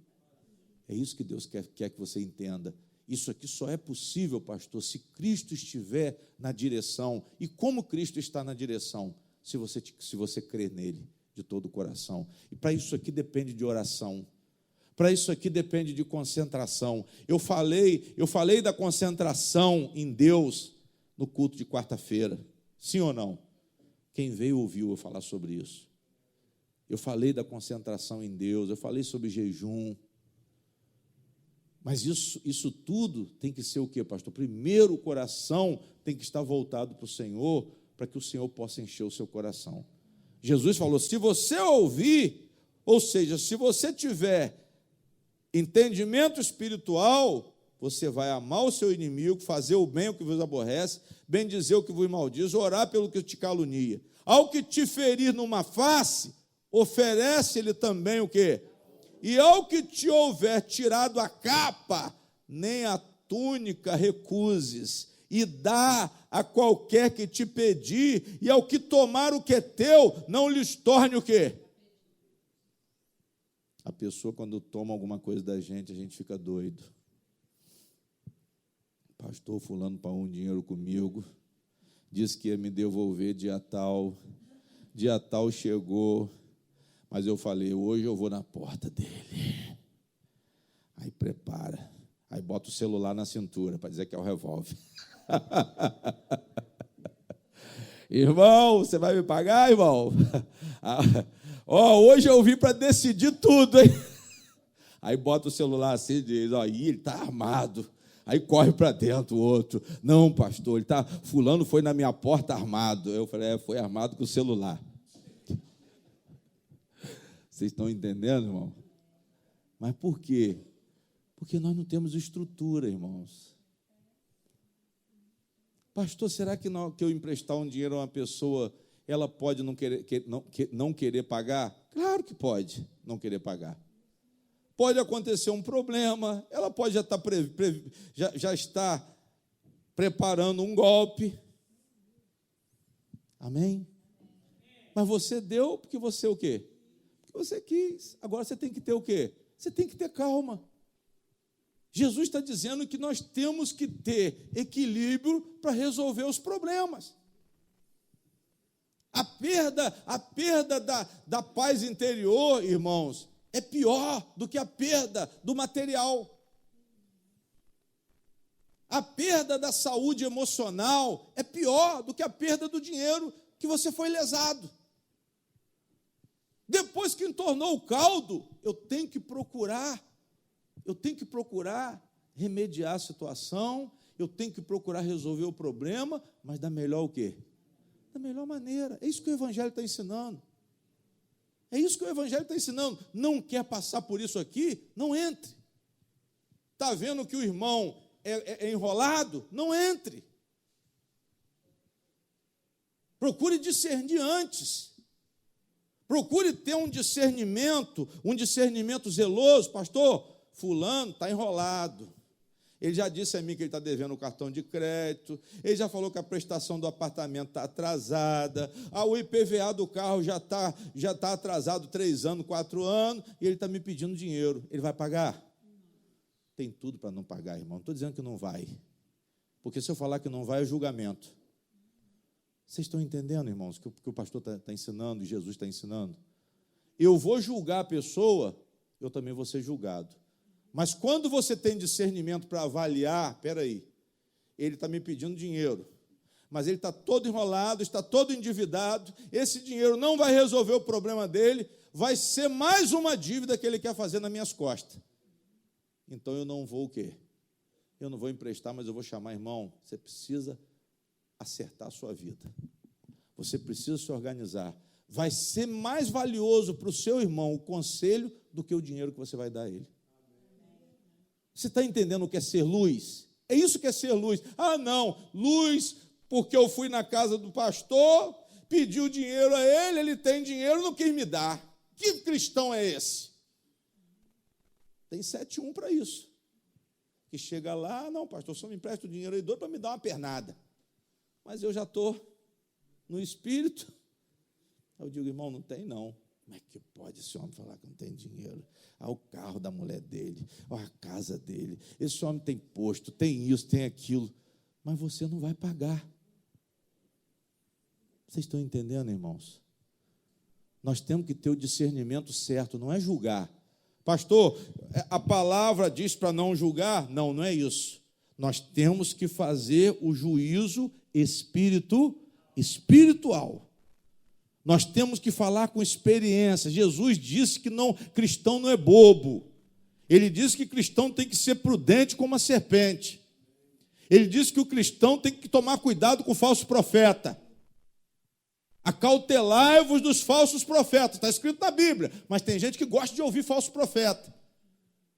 É isso que Deus quer que você entenda. Isso aqui só é possível, pastor, se Cristo estiver na direção. E como Cristo está na direção? Se você crer nele de todo o coração. E para isso aqui depende de oração. Para isso aqui depende de concentração. Eu falei da concentração em Deus no culto de quarta-feira. Sim ou não? Quem veio ouviu eu falar sobre isso. Eu falei da concentração em Deus, eu falei sobre jejum. Mas isso tudo tem que ser o quê, pastor? Primeiro, o coração tem que estar voltado para o Senhor, para que o Senhor possa encher o seu coração. Jesus falou, se você ouvir, ou seja, se você tiver entendimento espiritual, você vai amar o seu inimigo, fazer o bem ao que vos aborrece, bendizer o que vos maldiz, orar pelo que te calunia. Ao que te ferir numa face, oferece-lhe também o quê? E ao que te houver tirado a capa, nem a túnica recuses, e dá a qualquer que te pedir, e ao que tomar o que é teu, não lhes torne o quê? A pessoa, quando toma alguma coisa da gente, a gente fica doido. Pastor fulano pagou um dinheiro comigo, disse que ia me devolver dia tal chegou, mas eu falei, hoje eu vou na porta dele. Aí prepara, aí bota o celular na cintura para dizer que é o revólver. Irmão, você vai me pagar, irmão? Hoje eu vim para decidir tudo, hein? Aí bota o celular assim e diz, ele está armado. Aí corre para dentro o outro. Não, pastor, fulano foi na minha porta armado. Eu falei, foi armado com o celular. Vocês estão entendendo, irmão? Mas por quê? Porque nós não temos estrutura, irmãos. Pastor, será que eu emprestar um dinheiro a uma pessoa, ela pode não querer pagar? Claro que pode não querer pagar. Pode acontecer um problema, ela pode já estar preparando um golpe. Amém? Mas você deu porque você o quê? Porque você quis. Agora você tem que ter o quê? Você tem que ter calma. Jesus está dizendo que nós temos que ter equilíbrio para resolver os problemas. A perda da paz interior, irmãos, é pior do que a perda do material. A perda da saúde emocional é pior do que a perda do dinheiro que você foi lesado. Depois que entornou o caldo, eu tenho que procurar remediar a situação, eu tenho que procurar resolver o problema, mas da melhor o quê? Da melhor maneira. É isso que o Evangelho está ensinando. É isso que o Evangelho está ensinando. Não quer passar por isso aqui? Não entre. Está vendo que o irmão é enrolado? Não entre. Procure discernir antes. Procure ter um discernimento zeloso. Pastor, fulano está enrolado. Ele já disse a mim que ele está devendo o cartão de crédito, ele já falou que a prestação do apartamento está atrasada, o IPVA do carro já está atrasado 3 anos, 4 anos, e ele está me pedindo dinheiro. Ele vai pagar? Tem tudo para não pagar, irmão. Não estou dizendo que não vai, porque se eu falar que não vai, é julgamento. Vocês estão entendendo, irmãos, que o pastor está ensinando, e Jesus está ensinando? Eu vou julgar a pessoa, eu também vou ser julgado. Mas quando você tem discernimento para avaliar, espera aí, ele está me pedindo dinheiro, mas ele está todo enrolado, está todo endividado, esse dinheiro não vai resolver o problema dele, vai ser mais uma dívida que ele quer fazer nas minhas costas. Então eu não vou o quê? Eu não vou emprestar, mas eu vou chamar, irmão, você precisa acertar a sua vida. Você precisa se organizar. Vai ser mais valioso para o seu irmão o conselho do que o dinheiro que você vai dar a ele. Você está entendendo o que é ser luz? É isso que é ser luz. Não, luz, porque eu fui na casa do pastor, pedi o dinheiro a ele, ele tem dinheiro, não quis me dar. Que cristão é esse? Tem 7-1 para isso. Que chega lá, não, pastor, só me empresta o dinheiro aí doido para me dar uma pernada. Mas eu já estou no espírito. Eu digo, irmão, não tem não. Como é que pode esse homem falar que não tem dinheiro? O carro da mulher dele, a casa dele. Esse homem tem posto, tem isso, tem aquilo. Mas você não vai pagar. Vocês estão entendendo, irmãos? Nós temos que ter o discernimento certo, não é julgar. Pastor, a palavra diz para não julgar? Não, não é isso. Nós temos que fazer o juízo espiritual. Nós temos que falar com experiência. Jesus disse que cristão não é bobo. Ele disse que cristão tem que ser prudente como a serpente. Ele disse que o cristão tem que tomar cuidado com o falso profeta. Acautelai-vos dos falsos profetas. Está escrito na Bíblia, mas tem gente que gosta de ouvir falso profeta.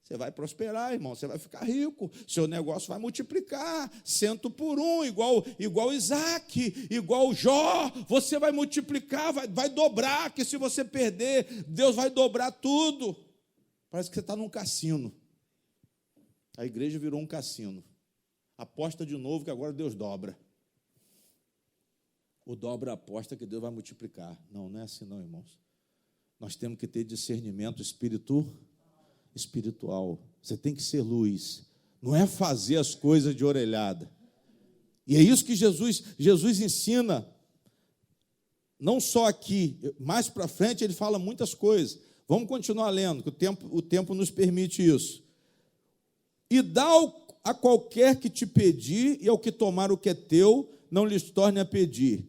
Você vai prosperar, irmão, você vai ficar rico, seu negócio vai multiplicar, 100 por 1, igual Isaac, igual Jó, você vai multiplicar, vai dobrar, que se você perder, Deus vai dobrar tudo. Parece que você está num cassino. A igreja virou um cassino. Aposta de novo que agora Deus dobra. O dobra a aposta que Deus vai multiplicar. Não é assim não, irmãos. Nós temos que ter discernimento espiritual. Você tem que ser luz. Não é fazer as coisas de orelhada. E é isso que Jesus ensina. Não só aqui, mais para frente ele fala muitas coisas. Vamos continuar lendo, que o tempo nos permite isso. E dá a qualquer que te pedir, e ao que tomar o que é teu, não lhes torne a pedir.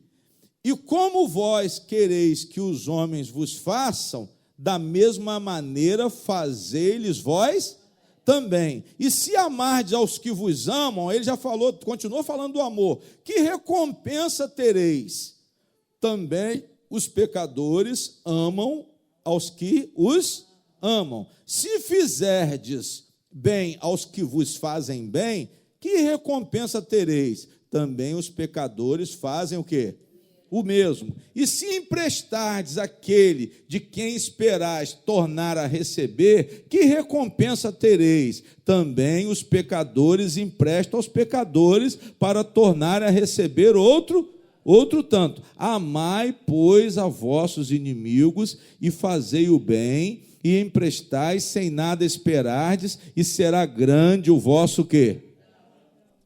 E como vós quereis que os homens vos façam, da mesma maneira fazei-lhes vós também. E se amardes aos que vos amam, ele já falou, continuou falando do amor, que recompensa tereis? Também os pecadores amam aos que os amam. Se fizerdes bem aos que vos fazem bem, que recompensa tereis? Também os pecadores fazem o quê? O mesmo. E se emprestardes àquele de quem esperais tornar a receber, que recompensa tereis? Também os pecadores emprestam aos pecadores para tornar a receber outro tanto. Amai, pois, a vossos inimigos e fazei o bem, e emprestais sem nada esperardes, e será grande o vosso quê?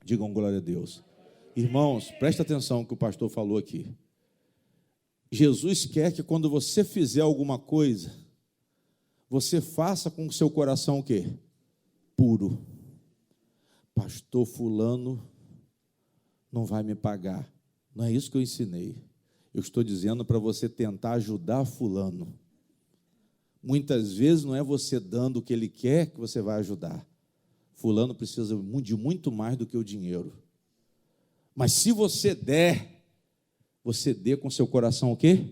Digam glória a Deus. Irmãos, presta atenção no que o pastor falou aqui. Jesus quer que quando você fizer alguma coisa, você faça com o seu coração o quê? Puro. Pastor fulano não vai me pagar. Não é isso que eu ensinei. Eu estou dizendo para você tentar ajudar fulano. Muitas vezes não é você dando o que ele quer que você vai ajudar. Fulano precisa de muito mais do que o dinheiro. Mas se você der, você dê com seu coração o quê?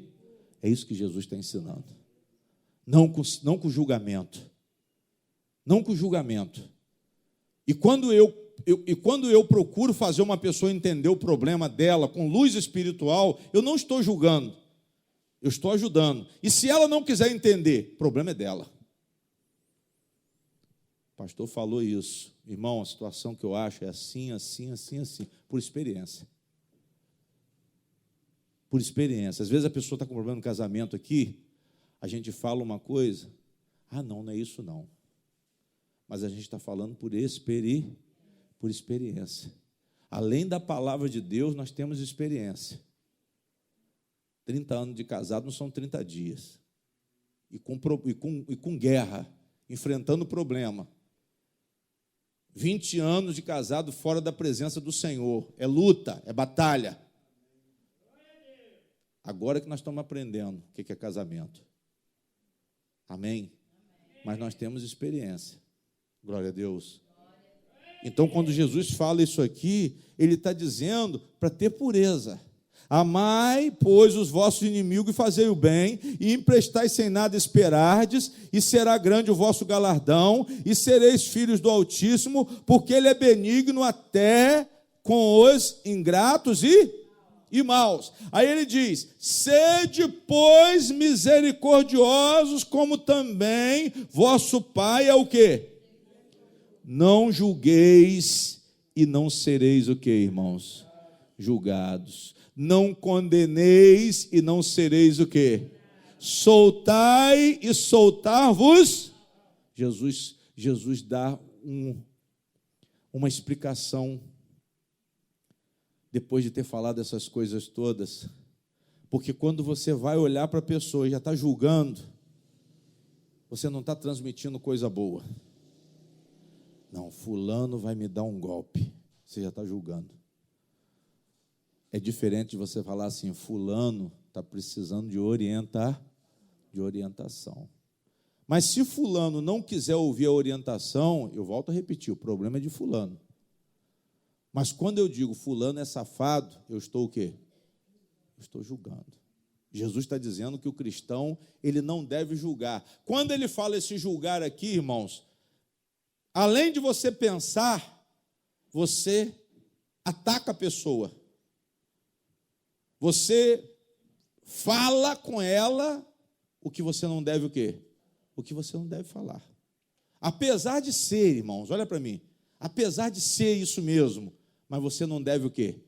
É isso que Jesus está ensinando. Não com julgamento. Não com julgamento. E quando eu procuro fazer uma pessoa entender o problema dela com luz espiritual, eu não estou julgando. Eu estou ajudando. E se ela não quiser entender, o problema é dela. O pastor falou isso. Irmão, a situação que eu acho é assim, assim, assim, assim. Por experiência. Por experiência. Às vezes a pessoa está com problema no casamento aqui, a gente fala uma coisa, não é isso não. Mas a gente está falando por experiência. Além da palavra de Deus, nós temos experiência. 30 anos de casado não são 30 dias. E com guerra, enfrentando problema. 20 anos de casado fora da presença do Senhor. É luta, é batalha. Agora que nós estamos aprendendo o que é casamento. Amém? Mas nós temos experiência. Glória a Deus. Então, quando Jesus fala isso aqui, ele está dizendo para ter pureza. Amai, pois, os vossos inimigos e fazei o bem, e emprestai sem nada esperardes, e será grande o vosso galardão, e sereis filhos do Altíssimo, porque ele é benigno até com os ingratos e maus. Aí ele diz, sede, pois, misericordiosos, como também vosso Pai é o quê? Não julgueis e não sereis o quê, irmãos? Julgados. Não condeneis e não sereis o quê? Soltai e soltar-vos. Jesus dá uma explicação depois de ter falado essas coisas todas, porque quando você vai olhar para a pessoa e já está julgando, você não está transmitindo coisa boa. Não, fulano vai me dar um golpe, você já está julgando. É diferente de você falar assim, fulano está precisando de orientação. Mas se fulano não quiser ouvir a orientação, eu volto a repetir, o problema é de fulano. Mas quando eu digo fulano é safado, eu estou o quê? Eu estou julgando. Jesus está dizendo que o cristão, ele não deve julgar. Quando ele fala esse julgar aqui, irmãos, além de você pensar, você ataca a pessoa. Você fala com ela o que você não deve o quê? O que você não deve falar. Apesar de ser, irmãos, olha para mim, apesar de ser isso mesmo, mas você não deve o quê?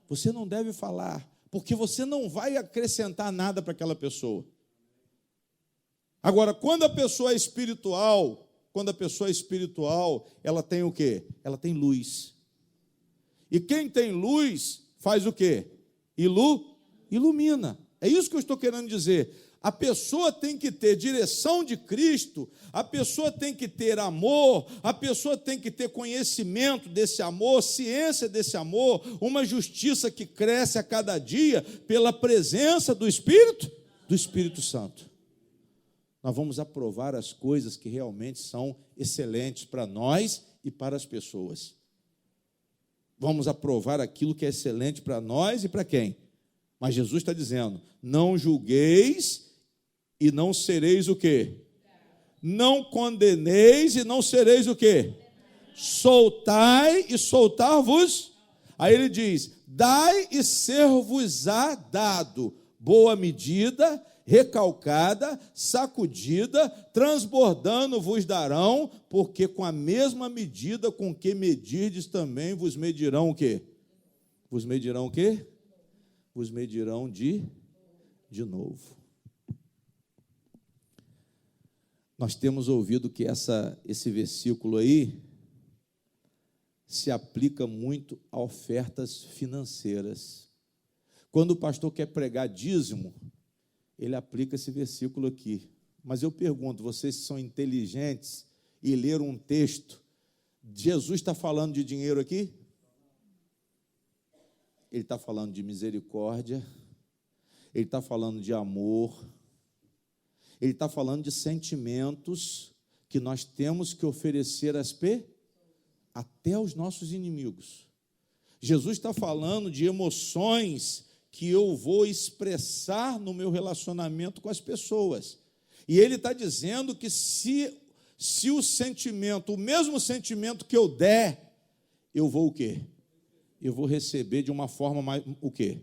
Você não deve falar, porque você não vai acrescentar nada para aquela pessoa. Agora, quando a pessoa é espiritual, ela tem o quê? Ela tem luz. E quem tem luz faz o quê? Ilumina. É isso que eu estou querendo dizer. A pessoa tem que ter direção de Cristo, a pessoa tem que ter amor, a pessoa tem que ter conhecimento desse amor, ciência desse amor, uma justiça que cresce a cada dia pela presença do Espírito Santo. Nós vamos aprovar as coisas que realmente são excelentes para nós e para as pessoas. Vamos aprovar aquilo que é excelente para nós e para quem? Mas Jesus está dizendo, não julgueis e não sereis o quê? Não condeneis e não sereis o quê? Soltai e soltar-vos. Aí ele diz, dai e ser-vos-á dado, boa medida, recalcada, sacudida, transbordando vos darão, porque com a mesma medida com que medirdes também vos medirão o quê? Vos medirão o quê? Vos medirão de novo. Nós temos ouvido que esse versículo aí se aplica muito a ofertas financeiras. Quando o pastor quer pregar dízimo, ele aplica esse versículo aqui. Mas eu pergunto, vocês que são inteligentes e leram um texto, Jesus está falando de dinheiro aqui? Ele está falando de misericórdia, ele está falando de amor, ele está falando de sentimentos que nós temos que oferecer até aos nossos inimigos. Jesus está falando de emoções que eu vou expressar no meu relacionamento com as pessoas. E ele está dizendo que se o sentimento, o mesmo sentimento que eu der, eu vou o quê? Eu vou receber de uma forma o quê?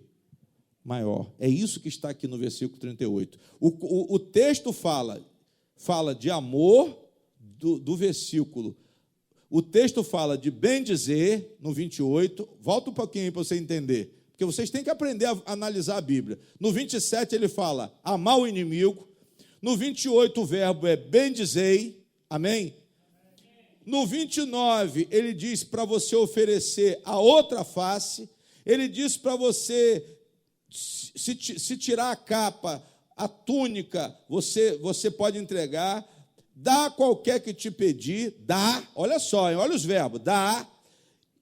Maior. É isso que está aqui no versículo 38. O texto fala de amor do versículo. O texto fala de bem dizer, no 28. Volta um pouquinho aí para você entender. Porque vocês têm que aprender a analisar a Bíblia. No 27 ele fala amar o inimigo. No 28 o verbo é bem dizer. Amém? No 29 ele diz para você oferecer a outra face. Ele diz para você, se tirar a capa, a túnica, você pode entregar. Dá a qualquer que te pedir. Dá. Olha só, olha os verbos. Dá.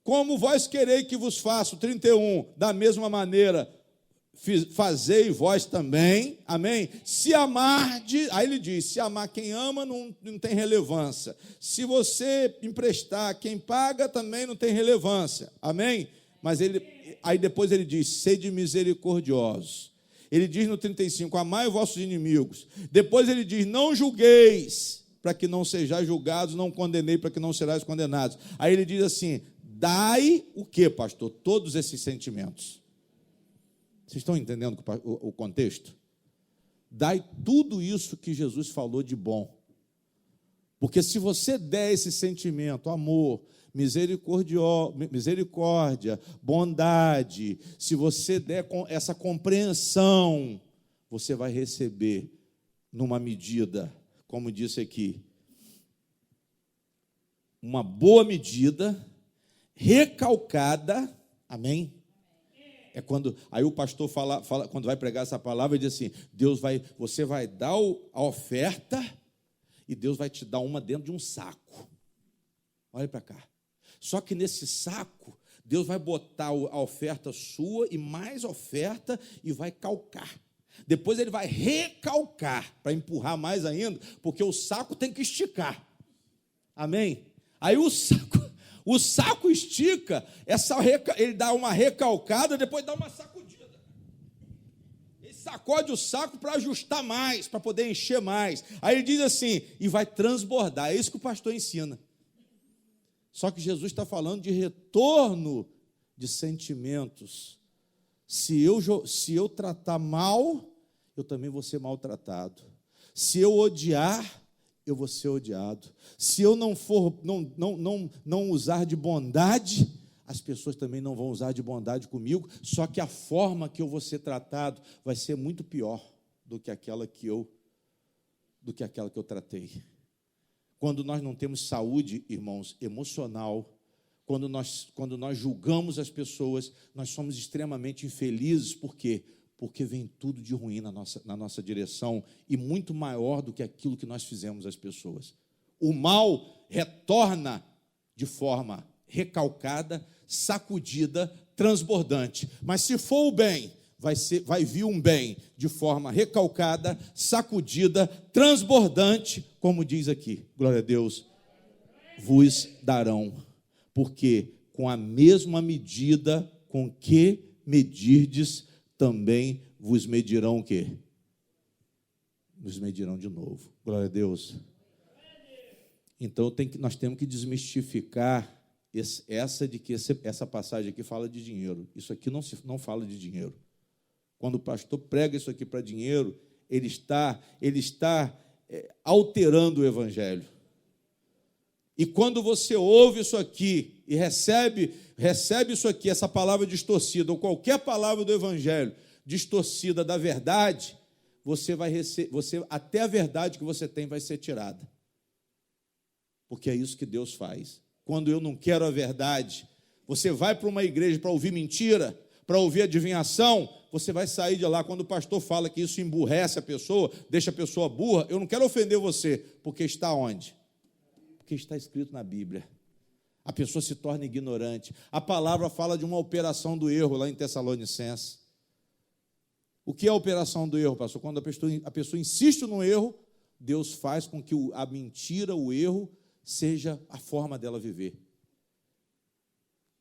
Como vós quereis que vos faça, 31, da mesma maneira, fazei vós também, amém? Se amarde, aí ele diz, se amar quem ama não tem relevância. Se você emprestar quem paga, também não tem relevância, amém? Mas aí depois ele diz, sede misericordiosos. Ele diz no 35, amai os vossos inimigos. Depois ele diz, não julgueis, para que não sejais julgados, não condenei, para que não serás condenados. Aí ele diz assim, dai o quê, pastor? Todos esses sentimentos. Vocês estão entendendo o contexto? Dai tudo isso que Jesus falou de bom. Porque se você der esse sentimento, amor, misericórdia, bondade, se você der essa compreensão, você vai receber numa medida, como disse aqui, uma boa medida, recalcada, amém? É quando, aí o pastor fala, quando vai pregar essa palavra, ele diz assim, você vai dar a oferta e Deus vai te dar uma dentro de um saco. Olha para cá. Só que nesse saco, Deus vai botar a oferta sua e mais oferta e vai calcar. Depois ele vai recalcar para empurrar mais ainda, porque o saco tem que esticar. Amém? Aí o saco estica, ele dá uma recalcada, depois dá uma sacudida. Ele sacode o saco para ajustar mais, para poder encher mais. Aí ele diz assim, e vai transbordar. É isso que o pastor ensina. Só que Jesus está falando de retorno de sentimentos. Se eu tratar mal, eu também vou ser maltratado. Se eu odiar, eu vou ser odiado. Se eu não usar de bondade, as pessoas também não vão usar de bondade comigo, só que a forma que eu vou ser tratado vai ser muito pior do que aquela que eu tratei. Quando nós não temos saúde, irmãos, emocional, quando nós julgamos as pessoas, nós somos extremamente infelizes. Por quê? porque vem tudo de ruim na nossa direção, e muito maior do que aquilo que nós fizemos às pessoas. O mal retorna de forma recalcada, sacudida, transbordante. Mas se for o bem, vai vir um bem de forma recalcada, sacudida, transbordante, como diz aqui. Glória a Deus. Vos darão, porque com a mesma medida com que medirdes, também vos medirão o quê? Vos medirão de novo. Glória a Deus. Então nós temos que desmistificar essa passagem aqui fala de dinheiro. Isso aqui não fala de dinheiro. Quando o pastor prega isso aqui para dinheiro, ele está alterando o evangelho. E quando você ouve isso aqui e recebe isso aqui, essa palavra distorcida, ou qualquer palavra do evangelho distorcida da verdade, até a verdade que você tem vai ser tirada. Porque é isso que Deus faz. Quando eu não quero a verdade, você vai para uma igreja para ouvir mentira, para ouvir adivinhação, você vai sair de lá. Quando o pastor fala que isso emburrece a pessoa, deixa a pessoa burra, eu não quero ofender você, porque está onde? Porque está escrito na Bíblia. A pessoa se torna ignorante. A palavra fala de uma operação do erro lá em Tessalonicenses. O que é a operação do erro, pastor? Quando a pessoa insiste no erro, Deus faz com que a mentira, o erro, seja a forma dela viver.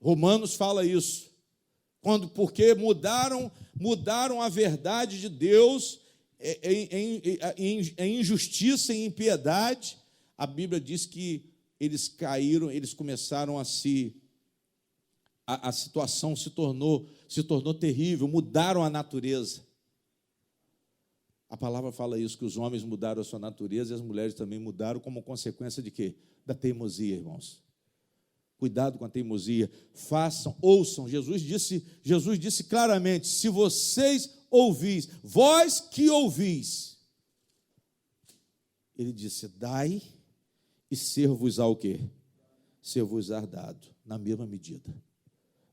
Romanos fala isso. Porque mudaram a verdade de Deus em injustiça e impiedade, a Bíblia diz que eles caíram, eles começaram a situação se tornou terrível, mudaram a natureza. A palavra fala isso, que os homens mudaram a sua natureza e as mulheres também mudaram como consequência de quê? Da teimosia, irmãos. Cuidado com a teimosia. Ouçam. Jesus disse claramente: se vocês ouvis, vós que ouvis. Ele disse: dai e ser-vos-á o quê? Ser-vos-á dado, na mesma medida.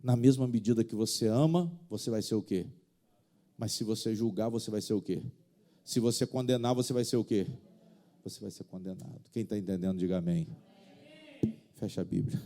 Na mesma medida que você ama, você vai ser o quê? Mas se você julgar, você vai ser o quê? Se você condenar, você vai ser o quê? Você vai ser condenado. Quem está entendendo, diga amém. Fecha a Bíblia.